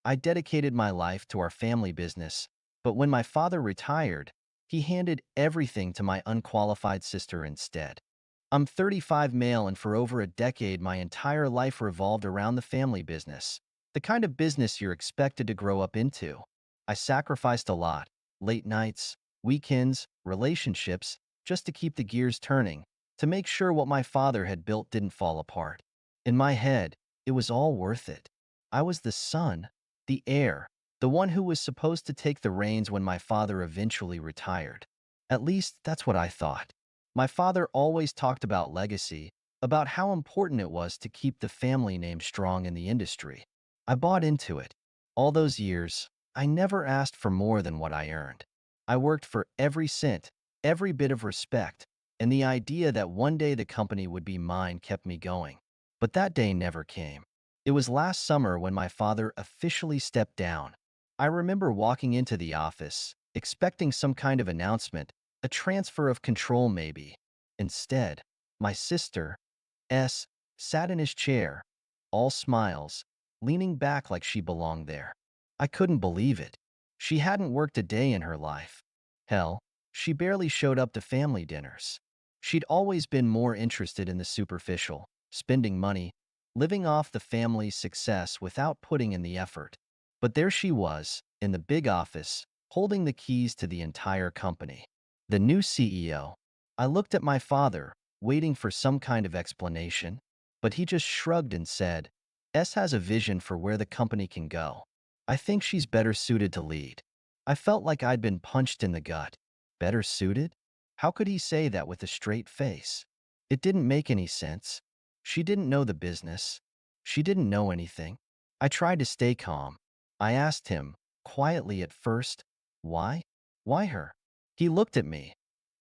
I dedicated my life to our family business, but when my father retired, he handed everything to my unqualified sister instead. I'm 35 male, and for over a decade, my entire life revolved around the family business, the kind of business you're expected to grow up into. I sacrificed a lot, late nights, weekends, relationships, just to keep the gears turning, to make sure what my father had built didn't fall apart. In my head, it was all worth it. I was the son, the heir, the one who was supposed to take the reins when my father eventually retired. At least, that's what I thought. My father always talked about legacy, about how important it was to keep the family name strong in the industry. I bought into it. All those years, I never asked for more than what I earned. I worked for every cent, every bit of respect, and the idea that one day the company would be mine kept me going. But that day never came. It was last summer when my father officially stepped down. I remember walking into the office, expecting some kind of announcement, a transfer of control maybe. Instead, my sister, S, sat in his chair, all smiles, leaning back like she belonged there. I couldn't believe it. She hadn't worked a day in her life. Hell, she barely showed up to family dinners. She'd always been more interested in the superficial, spending money, living off the family's success without putting in the effort. But there she was, in the big office, holding the keys to the entire company. The new CEO. I looked at my father, waiting for some kind of explanation, but he just shrugged and said, S has a vision for where the company can go. I think she's better suited to lead. I felt like I'd been punched in the gut. Better suited? How could he say that with a straight face? It didn't make any sense. She didn't know the business. She didn't know anything. I tried to stay calm. I asked him, quietly at first, why? Why her? He looked at me,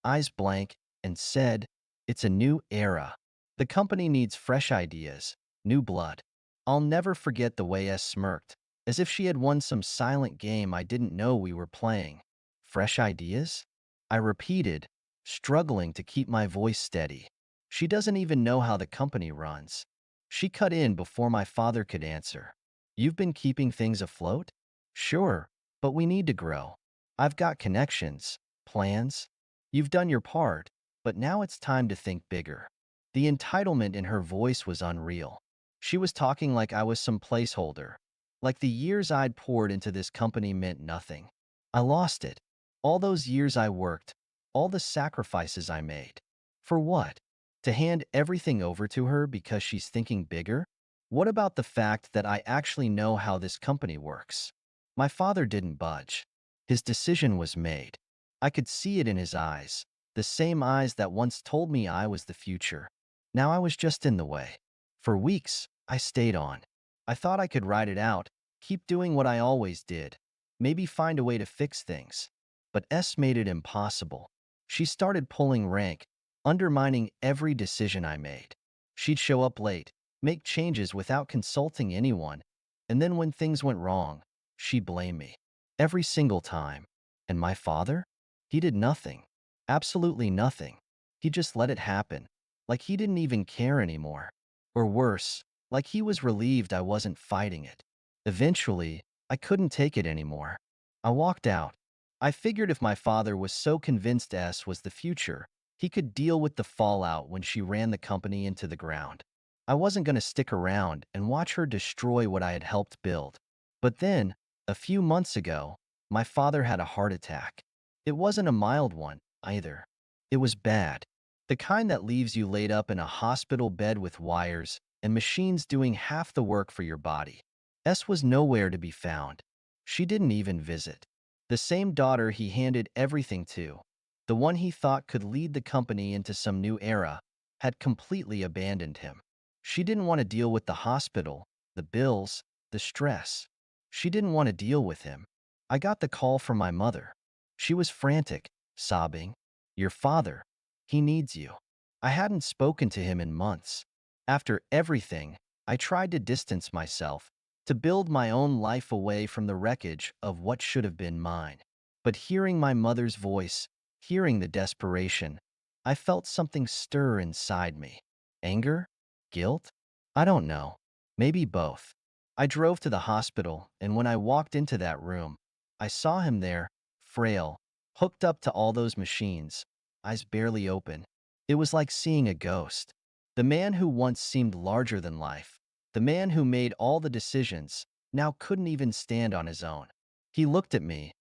eyes blank, and said, it's a new era. The company needs fresh ideas, new blood. I'll never forget the way S smirked, as if she had won some silent game I didn't know we were playing. Fresh ideas? I repeated, struggling to keep my voice steady. She doesn't even know how the company runs. She cut in before my father could answer. You've been keeping things afloat? Sure, but we need to grow. I've got connections, plans. You've done your part, but now it's time to think bigger. The entitlement in her voice was unreal. She was talking like I was some placeholder, like the years I'd poured into this company meant nothing. I lost it. All those years I worked, all the sacrifices I made. For what? To hand everything over to her because she's thinking bigger? What about the fact that I actually know how this company works? My father didn't budge. His decision was made. I could see it in his eyes, the same eyes that once told me I was the future. Now I was just in the way. For weeks, I stayed on. I thought I could ride it out, keep doing what I always did, maybe find a way to fix things. But S made it impossible. She started pulling rank, undermining every decision I made. She'd show up late, make changes without consulting anyone, and then when things went wrong, she'd blame me. Every single time. And my father? He did nothing. Absolutely nothing. He just let it happen, like he didn't even care anymore. Or worse, like he was relieved I wasn't fighting it. Eventually, I couldn't take it anymore. I walked out. I figured if my father was so convinced S was the future, he could deal with the fallout when she ran the company into the ground. I wasn't going to stick around and watch her destroy what I had helped build. But then, a few months ago, my father had a heart attack. It wasn't a mild one, either. It was bad. The kind that leaves you laid up in a hospital bed with wires and machines doing half the work for your body. S was nowhere to be found. She didn't even visit. The same daughter he handed everything to, the one he thought could lead the company into some new era, had completely abandoned him. She didn't want to deal with the hospital, the bills, the stress. She didn't want to deal with him. I got the call from my mother. She was frantic, sobbing, your father, he needs you. I hadn't spoken to him in months. After everything, I tried to distance myself, to build my own life away from the wreckage of what should have been mine. But hearing my mother's voice, hearing the desperation, I felt something stir inside me. Anger? Guilt? I don't know. Maybe both. I drove to the hospital, and when I walked into that room, I saw him there, frail, hooked up to all those machines, eyes barely open. It was like seeing a ghost. The man who once seemed larger than life, the man who made all the decisions, now couldn't even stand on his own. He looked at me,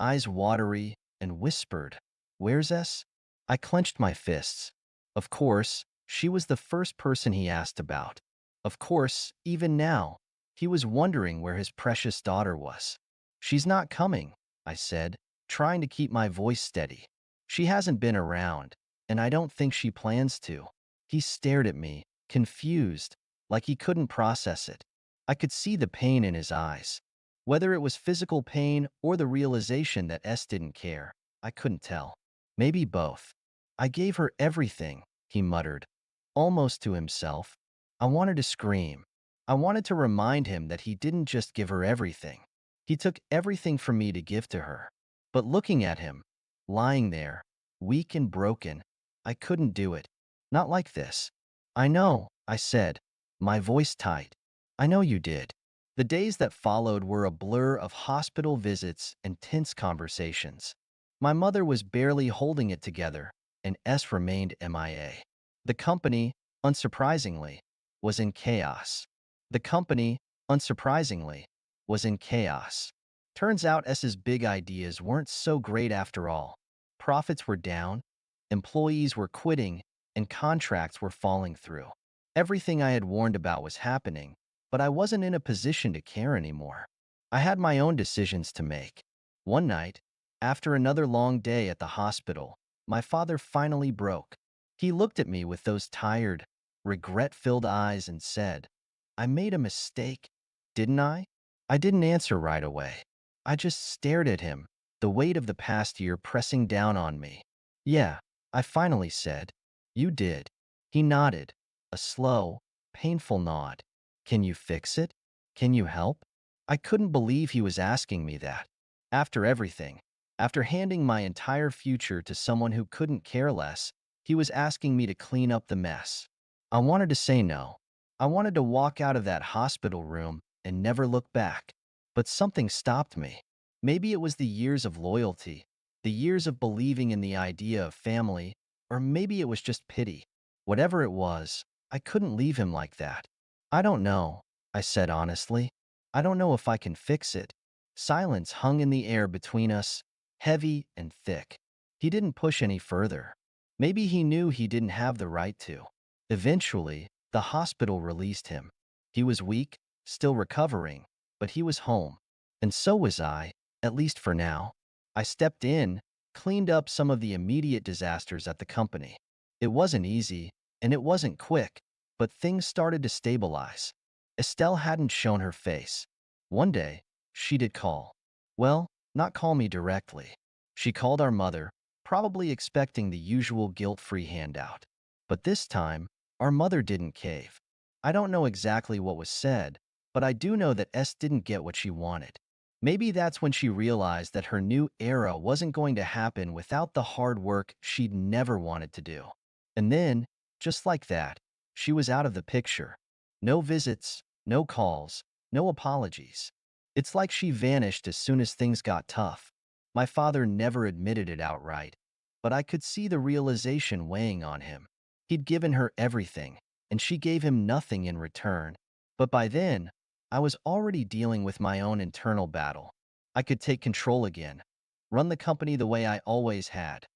eyes watery, and whispered, "Where's S?" I clenched my fists. Of course, she was the first person he asked about. Of course, even now, he was wondering where his precious daughter was. "She's not coming," I said, trying to keep my voice steady. "She hasn't been around, and I don't think she plans to." He stared at me, confused, like he couldn't process it. I could see the pain in his eyes. Whether it was physical pain or the realization that S didn't care, I couldn't tell. Maybe both. "I gave her everything," he muttered, almost to himself. I wanted to scream. I wanted to remind him that he didn't just give her everything. He took everything from me to give to her. But looking at him, lying there, weak and broken, I couldn't do it. Not like this. "I know," I said, my voice tight. "I know you did." The days that followed were a blur of hospital visits and tense conversations. My mother was barely holding it together, and S remained MIA. The company, unsurprisingly, was in chaos. The company, unsurprisingly, was in chaos. Turns out S's big ideas weren't so great after all. Profits were down, employees were quitting, and contracts were falling through. Everything I had warned about was happening, but I wasn't in a position to care anymore. I had my own decisions to make. One night, after another long day at the hospital, my father finally broke. He looked at me with those tired, regret-filled eyes and said, "I made a mistake, didn't I?" I didn't answer right away. I just stared at him, the weight of the past year pressing down on me. "Yeah," I finally said. "You did." He nodded, a slow, painful nod. "Can you fix it? Can you help?" I couldn't believe he was asking me that. After everything, after handing my entire future to someone who couldn't care less, he was asking me to clean up the mess. I wanted to say no. I wanted to walk out of that hospital room and never look back. But something stopped me. Maybe it was the years of loyalty, the years of believing in the idea of family, or maybe it was just pity. Whatever it was, I couldn't leave him like that. "I don't know," I said honestly. "I don't know if I can fix it." Silence hung in the air between us, heavy and thick. He didn't push any further. Maybe he knew he didn't have the right to. Eventually, the hospital released him. He was weak, still recovering, but he was home. And so was I, at least for now. I stepped in, cleaned up some of the immediate disasters at the company. It wasn't easy, and it wasn't quick, but things started to stabilize. Estelle hadn't shown her face. One day, she did call. Well, not call me directly. She called our mother, probably expecting the usual guilt-free handout. But this time, our mother didn't cave. I don't know exactly what was said, but I do know that S didn't get what she wanted. Maybe that's when she realized that her new era wasn't going to happen without the hard work she'd never wanted to do. And then, just like that, she was out of the picture. No visits, no calls, no apologies. It's like she vanished as soon as things got tough. My father never admitted it outright, but I could see the realization weighing on him. He'd given her everything, and she gave him nothing in return. But by then, I was already dealing with my own internal battle. I could take control again, run the company the way I always had,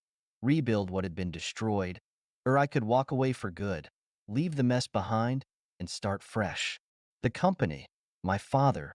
rebuild what had been destroyed, or I could walk away for good, leave the mess behind, and start fresh. The company, my father,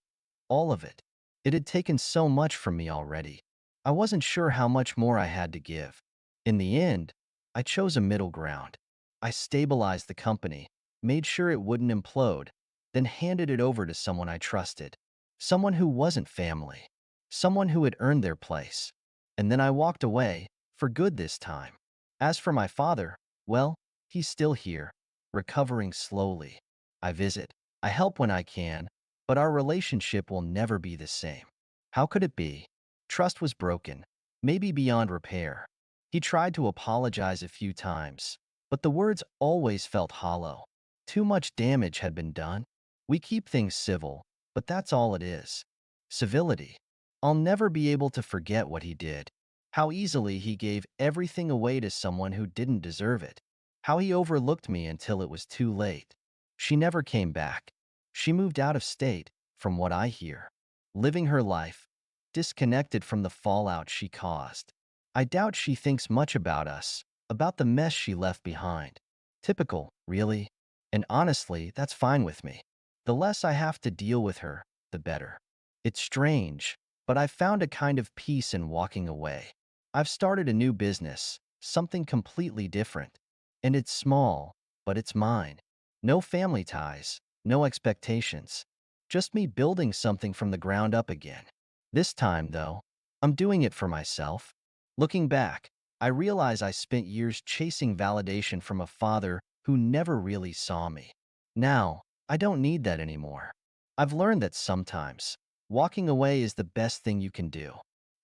all of it. It had taken so much from me already. I wasn't sure how much more I had to give. In the end, I chose a middle ground. I stabilized the company, made sure it wouldn't implode, then handed it over to someone I trusted. Someone who wasn't family. Someone who had earned their place. And then I walked away, for good this time. As for my father, well, he's still here, recovering slowly. I visit. I help when I can, but our relationship will never be the same. How could it be? Trust was broken, maybe beyond repair. He tried to apologize a few times, but the words always felt hollow. Too much damage had been done. We keep things civil, but that's all it is. Civility. I'll never be able to forget what he did. How easily he gave everything away to someone who didn't deserve it. How he overlooked me until it was too late. She never came back. She moved out of state, from what I hear. Living her life, disconnected from the fallout she caused. I doubt she thinks much about us, about the mess she left behind. Typical, really. And honestly, that's fine with me. The less I have to deal with her, the better. It's strange, but I've found a kind of peace in walking away. I've started a new business, something completely different. And it's small, but it's mine. No family ties, no expectations. Just me building something from the ground up again. This time, though, I'm doing it for myself. Looking back, I realize I spent years chasing validation from a father who never really saw me. Now, I don't need that anymore. I've learned that sometimes, walking away is the best thing you can do.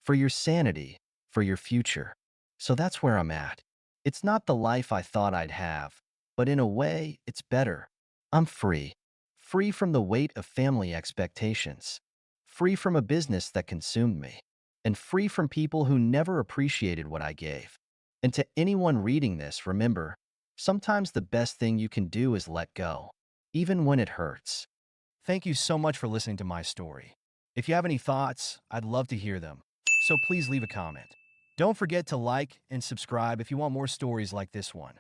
For your sanity, for your future. So that's where I'm at. It's not the life I thought I'd have, but in a way, it's better. I'm free. Free from the weight of family expectations. Free from a business that consumed me. And free from people who never appreciated what I gave. And to anyone reading this, remember, sometimes the best thing you can do is let go, even when it hurts. Thank you so much for listening to my story. If you have any thoughts, I'd love to hear them. So please leave a comment. Don't forget to like and subscribe if you want more stories like this one.